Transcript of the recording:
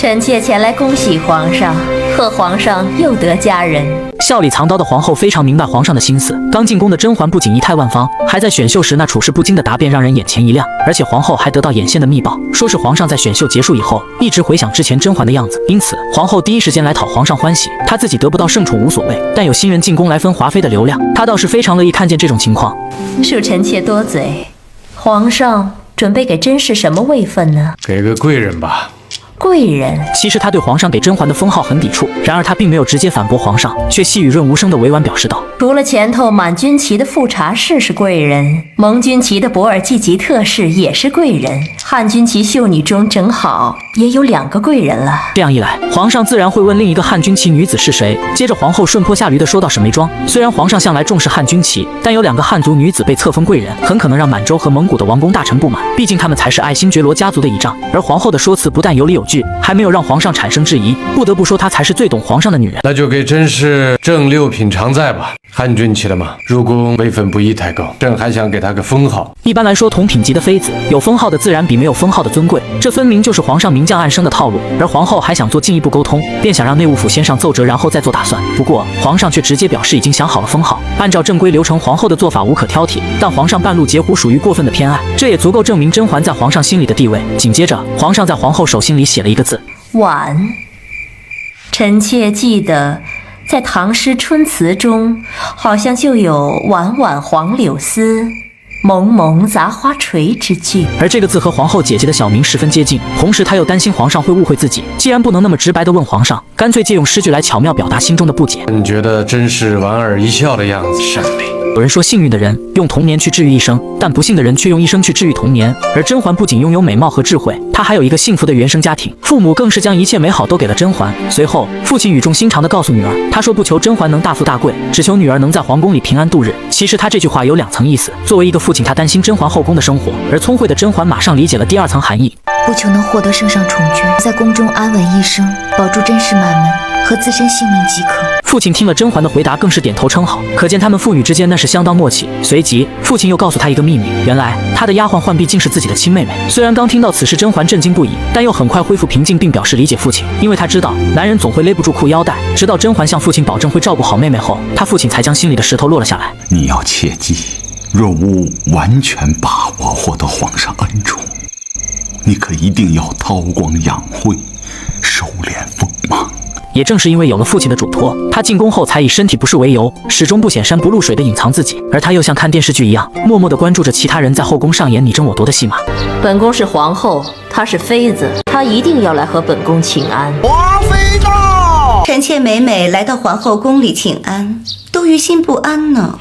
臣妾前来恭喜皇上，贺皇上又得佳人。笑里藏刀的皇后非常明白皇上的心思，刚进宫的甄嬛不仅仪态万方，还在选秀时那处事不惊的答辩让人眼前一亮。而且皇后还得到眼线的密报，说是皇上在选秀结束以后一直回想之前甄嬛的样子，因此皇后第一时间来讨皇上欢喜。她自己得不到圣宠无所谓，但有新人进宫来分华妃的流量，她倒是非常乐意看见这种情况。恕臣妾多嘴，皇上准备给甄氏什么位分呢？给个贵人吧。贵人。其实他对皇上给甄嬛的封号很抵触，然而他并没有直接反驳皇上，却细语润无声的委婉表示道：除了前头满军旗的富察氏是贵人，蒙军旗的博尔济吉特氏也是贵人，汉军旗秀女中正好也有2个贵人了。这样一来，皇上自然会问另一个汉军旗女子是谁。接着皇后顺坡下驴的说到沈眉庄，虽然皇上向来重视汉军旗，但有2个汉族女子被册封贵人，很可能让满洲和蒙古的王公大臣不满，毕竟他们才是爱新觉罗家族的倚仗。而皇后的说辞不但有理有据，还没有让皇上产生质疑，不得不说她才是最懂皇上的女人。那就给甄氏正6品常在吧。汉军旗的嘛，入宫位分不宜太高，朕还想给他个封号。一般来说，同品级的妃子有封号的自然比没有封号的尊贵，这分明就是皇上明降暗升的套路。而皇后还想做进一步沟通，便想让内务府先上奏折，然后再做打算。不过皇上却直接表示已经想好了封号，按照正规流程，皇后的做法无可挑剔，但皇上半路截胡属于过分的偏爱，这也足够证明甄嬛在皇上心里的地位。紧接着，皇上在皇后手心里写了一个字：婉。臣妾记得在唐诗春词中好像就有婉婉黄柳丝，蒙蒙杂花垂之句，而这个字和皇后姐姐的小名十分接近，同时她又担心皇上会误会自己，既然不能那么直白地问皇上，干脆借用诗句来巧妙表达心中的不解。你觉得真是莞尔一笑的样子，善美。有人说幸运的人用童年去治愈一生，但不幸的人却用一生去治愈童年。而甄嬛不仅拥有美貌和智慧，她还有一个幸福的原生家庭，父母更是将一切美好都给了甄嬛。随后父亲语重心长地告诉女儿，他说不求甄嬛能大富大贵，只求女儿能在皇宫里平安度日。其实他这句话有2层意思，作为一个父亲，他担心甄嬛后宫的生活，而聪慧的甄嬛马上理解了第2层含义，不求能获得圣上宠眷，在宫中安稳一生，保住甄氏满门和自身性命即可。父亲听了甄嬛的回答，更是点头称好，可见他们父女之间那是相当默契。随即父亲又告诉他一个秘密，原来他的丫鬟浣碧竟是自己的亲妹妹。虽然刚听到此事，甄嬛震惊不已，但又很快恢复平静，并表示理解父亲，因为他知道男人总会勒不住裤腰带。直到甄嬛向父亲保证会照顾好妹妹后，他父亲才将心里的石头落了下来。你要切记，若无完全把握获得皇上恩宠，你可一定要韬光养晦，收敛锋芒。也正是因为有了父亲的嘱托，他进宫后才以身体不适为由，始终不显山不露水的隐藏自己。而他又像看电视剧一样，默默地关注着其他人在后宫上演你争我夺的戏码。本宫是皇后，她是妃子，她一定要来和本宫请安。华妃到！臣妾每每来到皇后宫里请安，都于心不安呢。